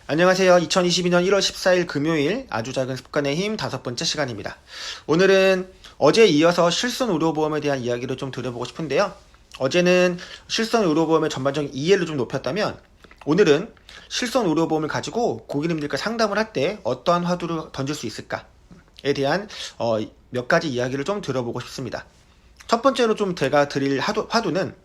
안녕하세요. 2022년 1월 14일 금요일 아주 작은 습관의 힘 5번째 시간입니다. 오늘은 어제에 이어서 실손 의료보험에 대한 이야기를 좀 드려보고 싶은데요. 어제는 실손 의료보험의 전반적인 이해를 좀 높였다면 오늘은 실손 의료보험을 가지고 고객님들과 상담을 할 때 어떠한 화두를 던질 수 있을까에 대한 몇 가지 이야기를 좀 들어보고 싶습니다. 첫 번째로 좀 제가 드릴 화두는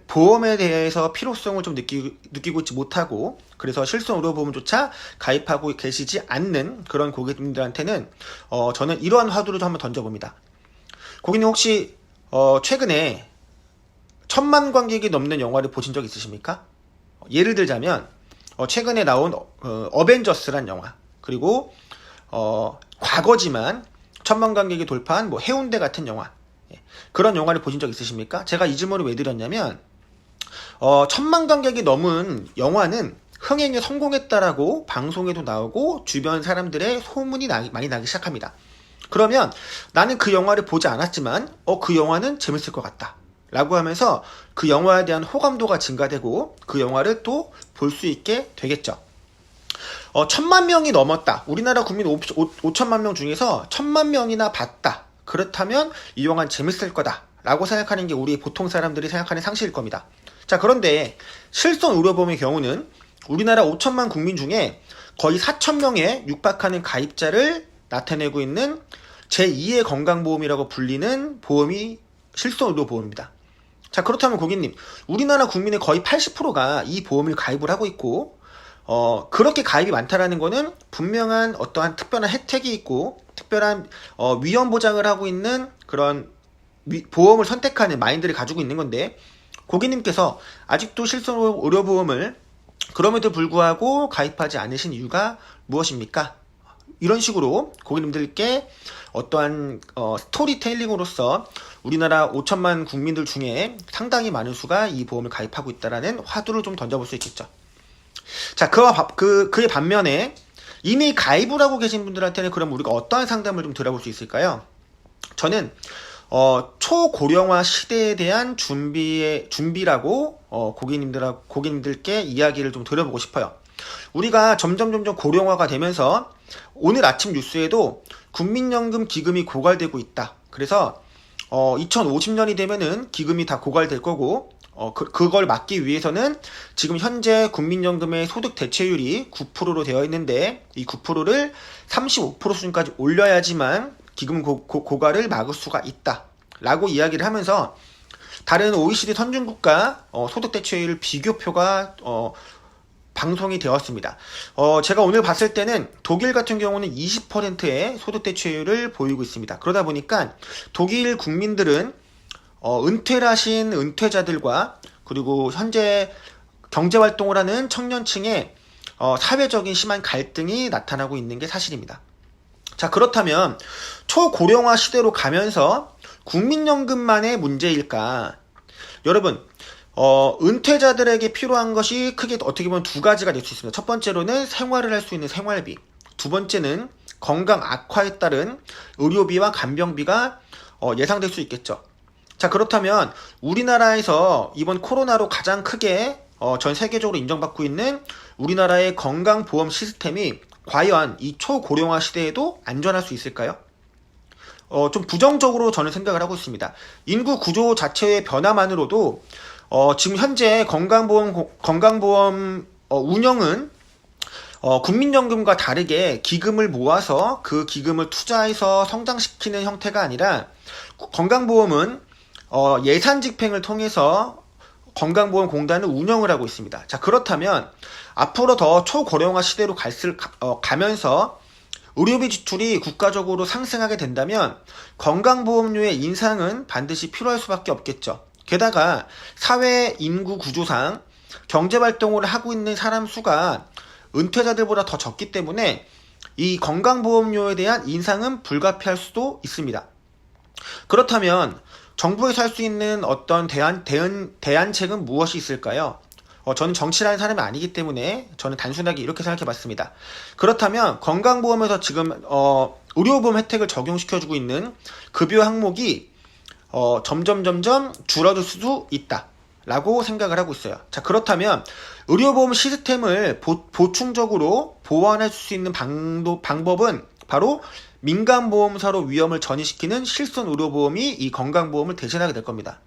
보험에 대해서 필요성을 좀 느끼고 있지 못하고, 그래서 실손 의료보험조차 가입하고 계시지 않는 그런 고객님들한테는 저는 이러한 화두를 좀 한번 던져봅니다. 고객님 혹시 최근에 1000만 관객이 넘는 영화를 보신 적 있으십니까? 예를 들자면 최근에 나온 어벤져스란 영화, 그리고 과거지만 1000만 관객이 돌파한 뭐 해운대 같은 영화, 그런 영화를 보신 적 있으십니까? 제가 이 질문을 왜 드렸냐면 1000만 관객이 넘은 영화는 흥행에 성공했다라고 방송에도 나오고 주변 사람들의 소문이 많이 나기 시작합니다. 그러면 나는 그 영화를 보지 않았지만 그 영화는 재밌을 것 같다 라고 하면서 그 영화에 대한 호감도가 증가되고 그 영화를 또 볼 수 있게 되겠죠. 1000만 명이 넘었다. 우리나라 국민 5천만 명 중에서 1000만 명이나 봤다. 그렇다면 이 영화는 재밌을 거다 라고 생각하는 게 우리 보통 사람들이 생각하는 상식일 겁니다. 자, 그런데 실손 의료보험의 경우는 우리나라 5천만 국민 중에 거의 4천명에 육박하는 가입자를 나타내고 있는 제2의 건강보험이라고 불리는 보험이 실손 의료보험입니다. 자, 그렇다면 고객님, 우리나라 국민의 거의 80%가 이 보험을 가입을 하고 있고 그렇게 가입이 많다라는 거는 분명한 어떠한 특별한 혜택이 있고 특별한 위험 보장을 하고 있는 그런 보험을 선택하는 마인드를 가지고 있는 건데, 고객님께서 아직도 실손 의료보험을 그럼에도 불구하고 가입하지 않으신 이유가 무엇입니까? 이런 식으로 고객님들께 어떠한 스토리텔링으로서 우리나라 5천만 국민들 중에 상당히 많은 수가 이 보험을 가입하고 있다는 화두를 좀 던져볼 수 있겠죠. 자, 그의 반면에 이미 가입을 하고 계신 분들한테는 그럼 우리가 어떠한 상담을 좀 들어볼 수 있을까요? 저는 초고령화 시대에 대한 준비라고 고객님들께 이야기를 좀 들어보고 싶어요. 우리가 점점 고령화가 되면서 오늘 아침 뉴스에도 국민연금 기금이 고갈되고 있다. 그래서 2050년이 되면은 기금이 다 고갈될 거고, 그걸 막기 위해서는 지금 현재 국민연금의 소득 대체율이 9%로 되어 있는데 이 9%를 35% 수준까지 올려야지만 기금 고갈을 막을 수가 있다 라고 이야기를 하면서 다른 OECD 선진국가 소득 대체율 비교표가 방송이 되었습니다. 제가 오늘 봤을 때는 독일 같은 경우는 20%의 소득 대체율을 보이고 있습니다. 그러다 보니까 독일 국민들은 은퇴를 하신 은퇴자들과 그리고 현재 경제활동을 하는 청년층의 사회적인 심한 갈등이 나타나고 있는 게 사실입니다. 자, 그렇다면 초고령화 시대로 가면서 국민연금만의 문제일까? 여러분, 은퇴자들에게 필요한 것이 크게 어떻게 보면 두 가지가 될 수 있습니다. 첫 번째로는 생활을 할 수 있는 생활비, 두 번째는 건강 악화에 따른 의료비와 간병비가 예상될 수 있겠죠. 자, 그렇다면 우리나라에서 이번 코로나로 가장 크게 전 세계적으로 인정받고 있는 우리나라의 건강보험 시스템이 과연 이 초고령화 시대에도 안전할 수 있을까요? 좀 부정적으로 저는 생각을 하고 있습니다. 인구 구조 자체의 변화만으로도 지금 현재 건강보험 운영은 국민연금과 다르게 기금을 모아서 그 기금을 투자해서 성장시키는 형태가 아니라 건강보험은 예산 집행을 통해서 건강보험공단을 운영을 하고 있습니다. 자, 그렇다면 앞으로 더 초고령화 시대로 가면서 의료비 지출이 국가적으로 상승하게 된다면 건강보험료의 인상은 반드시 필요할 수밖에 없겠죠. 게다가 사회 인구 구조상 경제활동을 하고 있는 사람 수가 은퇴자들보다 더 적기 때문에 이 건강보험료에 대한 인상은 불가피할 수도 있습니다. 그렇다면 정부에서 할 수 있는 어떤 대안책은 무엇이 있을까요? 저는 정치라는 사람이 아니기 때문에 저는 단순하게 이렇게 생각해 봤습니다. 그렇다면 건강보험에서 지금 의료보험 혜택을 적용시켜주고 있는 급여 항목이 점점 줄어들 수도 있다. 라고 생각을 하고 있어요. 자, 그렇다면 의료보험 시스템을 보충적으로 보완할 수 있는 방법은 바로 민간보험사로 위험을 전이시키는 실손의료보험이 이 건강보험을 대신하게 될 겁니다.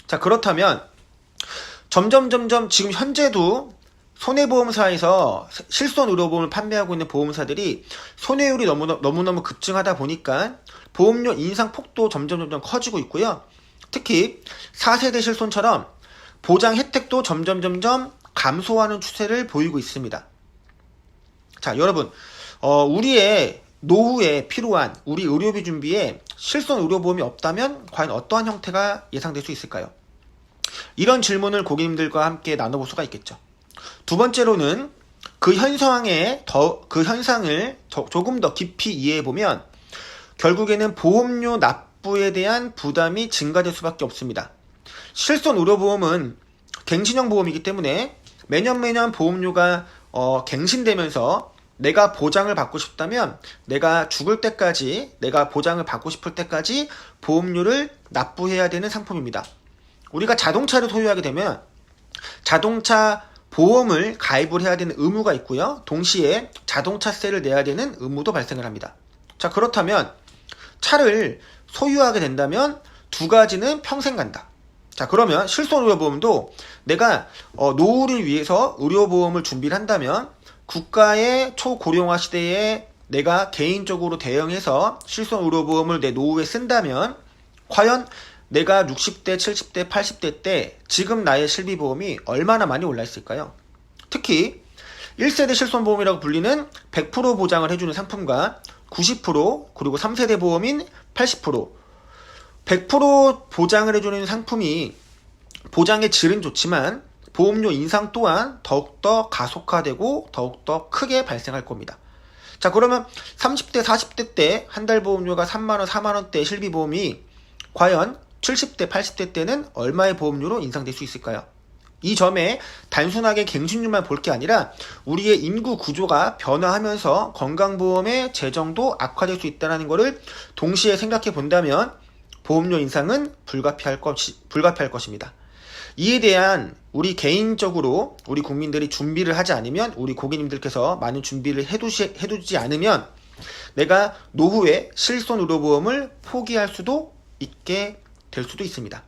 자, 그렇다면 점점 지금 현재도 손해보험사에서 실손의료보험을 판매하고 있는 보험사들이 손해율이 너무너무 급증하다 보니까 보험료 인상 폭도 점점 커지고 있고요. 특히 4세대 실손처럼 보장 혜택도 점점 감소하는 추세를 보이고 있습니다. 자, 여러분, 우리의 노후에 필요한 우리 의료비 준비에 실손 의료보험이 없다면 과연 어떠한 형태가 예상될 수 있을까요? 이런 질문을 고객님들과 함께 나눠볼 수가 있겠죠. 두 번째로는 그 현상을 조금 더 깊이 이해해보면 결국에는 보험료 납부에 대한 부담이 증가될 수밖에 없습니다. 실손 의료보험은 갱신형 보험이기 때문에 매년 보험료가 갱신되면서 내가 보장을 받고 싶다면 내가 죽을 때까지, 내가 보장을 받고 싶을 때까지 보험료를 납부해야 되는 상품입니다. 우리가 자동차를 소유하게 되면 자동차 보험을 가입을 해야 되는 의무가 있고요. 동시에 자동차세를 내야 되는 의무도 발생을 합니다. 자, 그렇다면 차를 소유하게 된다면 두 가지는 평생 간다. 자, 그러면 실손의료보험도 내가 노후를 위해서 의료보험을 준비를 한다면 국가의 초고령화 시대에 내가 개인적으로 대응해서 실손의료보험을 내 노후에 쓴다면 과연 내가 60대, 70대, 80대 때 지금 나의 실비보험이 얼마나 많이 올라 있을까요? 특히 1세대 실손보험이라고 불리는 100% 보장을 해주는 상품과 90% 그리고 3세대 보험인 80% 100% 보장을 해주는 상품이 보장의 질은 좋지만 보험료 인상 또한 더욱더 가속화되고 더욱더 크게 발생할 겁니다. 자, 그러면 30대, 40대 때 한 달 보험료가 3만원, 4만원대 실비보험이 과연 70대, 80대 때는 얼마의 보험료로 인상될 수 있을까요? 이 점에 단순하게 갱신료만 볼 게 아니라 우리의 인구 구조가 변화하면서 건강보험의 재정도 악화될 수 있다는 것을 동시에 생각해 본다면 보험료 인상은 불가피할 것입니다. 이에 대한 우리 개인적으로 우리 국민들이 준비를 하지 않으면, 우리 고객님들께서 많은 준비를 해두지 않으면 내가 노후에 실손의료보험을 포기할 수도 있게 될 수도 있습니다.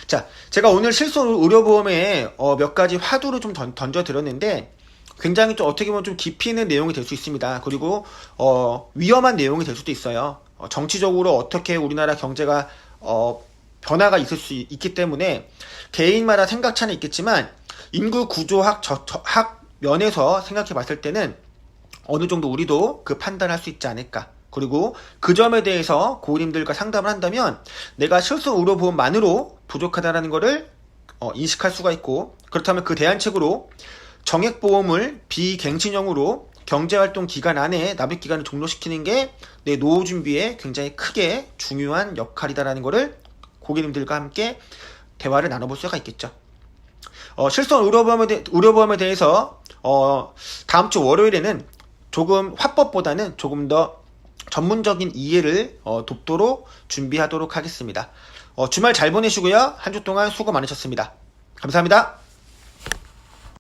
자, 제가 오늘 실손의료보험에 몇 가지 화두를 좀 던져드렸는데 굉장히 좀 어떻게 보면 좀 깊이 있는 내용이 될 수 있습니다. 그리고 위험한 내용이 될 수도 있어요. 정치적으로 어떻게 우리나라 경제가 변화가 있을 수 있기 때문에 개인마다 생각 차는 있겠지만 인구 구조학 면에서 생각해 봤을 때는 어느 정도 우리도 그 판단할 수 있지 않을까. 그리고 그 점에 대해서 고객님들과 상담을 한다면 내가 실손의료보험만으로 부족하다는 것을 인식할 수가 있고, 그렇다면 그 대안책으로 정액보험을 비갱신형으로 경제활동 기간 안에 납입기간을 종료시키는 게 내 노후 준비에 굉장히 크게 중요한 역할이다라는 것을 고객님들과 함께 대화를 나눠볼 수가 있겠죠. 실손의료보험에 대해서 다음 주 월요일에는 조금 화법보다는 조금 더 전문적인 이해를 돕도록 준비하도록 하겠습니다. 주말 잘 보내시고요. 한 주 동안 수고 많으셨습니다. 감사합니다.